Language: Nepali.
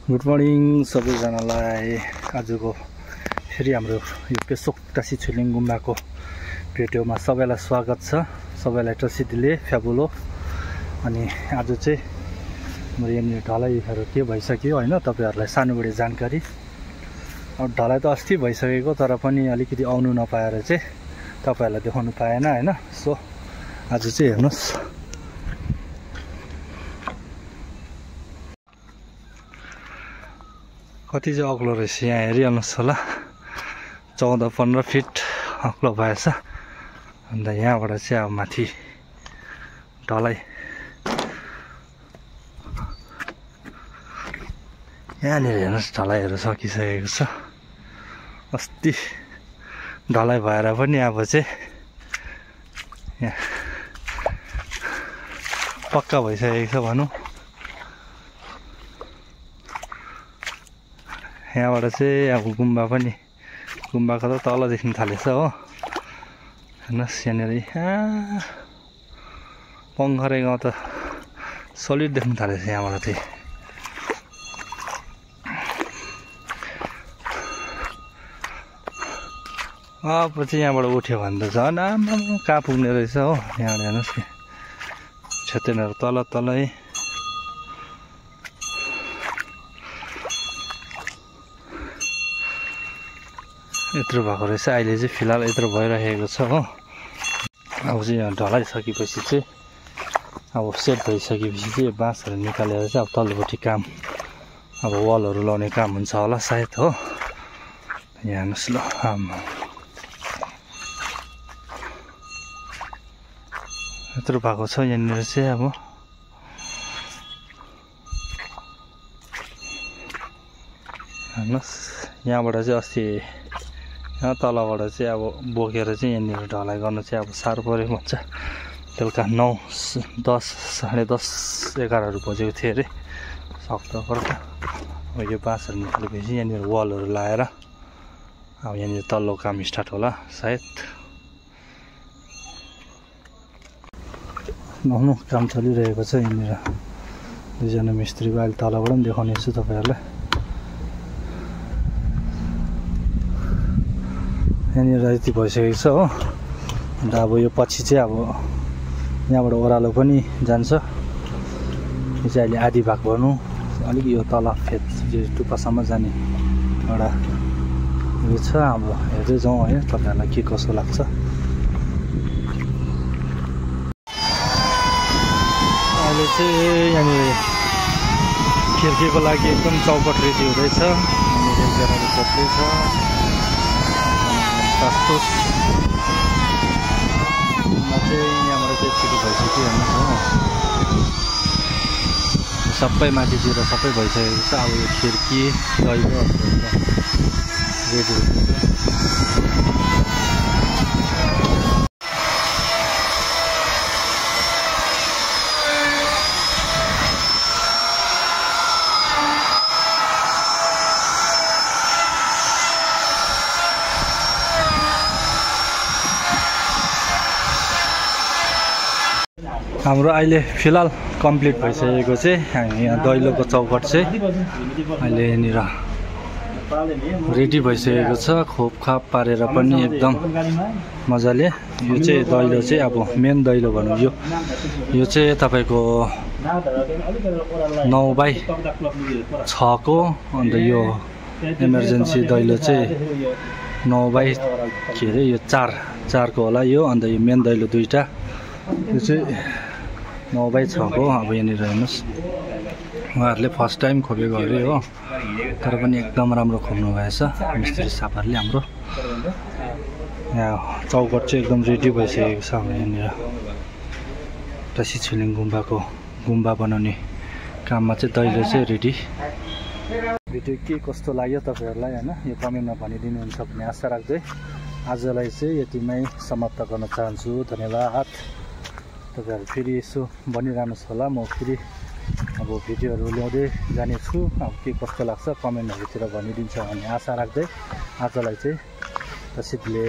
गुड मर्निङ सबैजनालाई। आजको फेरि हाम्रो यो पेसोक टासी छिलिङ गुम्बाको भिडियोमा सबैलाई स्वागत छ। सबैलाई टसिदिले फ्याबुलो। अनि आज चाहिँ हाम्रो यहाँनिर ढलाइहरू के भइसक्यो होइन, तपाईँहरूलाई सानोबडे जानकारी। अब ढलाइ त अस्ति भइसकेको, तर पनि अलिकति आउनु नपाएर चाहिँ तपाईँहरूलाई देखाउनु पाएन होइन। सो आज चाहिँ हेर्नुहोस्, कति चाहिँ अग्लो रहेछ। यहाँ हेरिहाल्नुहोस् होला, 14-15 फिट अग्लो भएछ। अन्त यहाँबाट चाहिँ अब माथि ढलाइ, यहाँनिर हेर्नुहोस् ढलाइहरू सकिसकेको छ। अस्ति ढलाइ भएर पनि अब चाहिँ यहाँ पक्का भइसकेको छ भनौँ। यहाँबाट चाहिँ अब गुम्बा पनि, गुम्बाको त तल देख्न थालेछ हो। हेर्नुहोस् यहाँनिर पङ्खरे गाउँ त सलिड देख्न थालेछ यहाँबाट चाहिँ। अब चाहिँ यहाँबाट उठ्यो भने त झन् आम्मामा कहाँ पुग्ने रहेछ हो। यहाँबाट हेर्नुहोस् कि क्षेत्रहरू तलै यत्रो भएको रहेछ। अहिले चाहिँ फिलहाल यत्रो भइरहेको छ हो। अब चाहिँ यहाँ ढलाइसकेपछि चाहिँ अब सेट भइसकेपछि चाहिँ बाँसहरू निकालेर चाहिँ अब तल्लोपट्टि काम, अब वालहरू लाउने काम हुन्छ होला सायद हो। यहाँ हेर्नुहोस् ल, यत्रो भएको छ यहाँनिर चाहिँ। अब हेर्नुहोस् यहाँबाट चाहिँ अस्ति यहाँ तलबाट चाहिँ अब बोकेर चाहिँ यहाँनिर ढलाइ गर्नु चाहिँ अब साह्रो पऱ्यो भन्छ। बेलुका 9, 10, साढे 10, 11 बजेको थियो अरे सक्दोपर्दा। अब यो बाँसहरू निकालेपछि यहाँनिर वालहरू लाएर अब यहाँनिर तल्लो काम स्टार्ट होला सायद। नहुनु काम चलिरहेको छ यहाँनिर। दुईजना मिस्त्रीको अहिले तलबाट पनि देखाउने छु तपाईँहरूलाई। यहाँनिर यति भइसकेको छ हो। अन्त अब यो पछि चाहिँ अब यहाँबाट ओह्रालो पनि जान्छ। यो चाहिँ अहिले आधी भाग भनौँ, अलिक यो तल फेद टुप्पासम्म जाने एउटा यो छ। अब हेर्दै जाउँ है तपाईँहरूलाई के कसो लाग्छ। अहिले चाहिँ यहाँनिर खिर्कीको लागि एकदम चौपट रेडी हुँदैछ। यहाँनिर एकजनाले खोज्दैछ तास्तोस चाहिँ यहाँबाट चाहिँ छिटो भइसक्यो हेर्नुहोस् हो। सबै माथितिर सबै भइसकेको छ। अब यो खिर्की दैलो रेडी हुन्छ। हाम्रो अहिले फिलहाल कम्प्लिट भइसकेको चाहिँ यहाँ दैलोको चौकट चाहिँ अहिले यहाँनिर रेडी भइसकेको छ। खोपखाप पारेर पनि एकदम मजाले। यो चाहिँ दैलो चाहिँ अब मेन दैलो भनौँ। यो चाहिँ तपाईँको 9/6 को। अन्त यो इमर्जेन्सी दैलो चाहिँ 9/, के अरे यो 4 को होला यो। अन्त यो मेन दैलो दुईवटा, यो चाहिँ 9/6 को। अब यहाँनिर हेर्नुहोस् उहाँहरूले फर्स्ट टाइम खोपेको अरे हो, तर पनि एकदम राम्रो खोप्नु भएछ मिस्त्री सापरले हाम्रो। यहाँ चौकट चाहिँ एकदम रेडी भइसकेको छ। हाम्रो यहाँनिर टासी छिलिङ गुम्बाको गुम्बा बनाउने काममा चाहिँ दैलो चाहिँ रेडी। भिडियो के कस्तो लाग्यो तपाईँहरूलाई होइन, यो कमेन्टमा भनिदिनुहुन्छ भन्ने आशा राख्दै आजलाई चाहिँ यतिमै समाप्त गर्न चाहन्छु। धन्यवाद। तपाईँहरू फेरि यसो बनिरहनुहोस् होला। म फेरि अब भिडियोहरू ल्याउँदै जानेछु। अब के कस्तो लाग्छ कमेन्टहरूतिर भनिदिन्छ भन्ने आशा राख्दै आजलाई चाहिँ तसिदले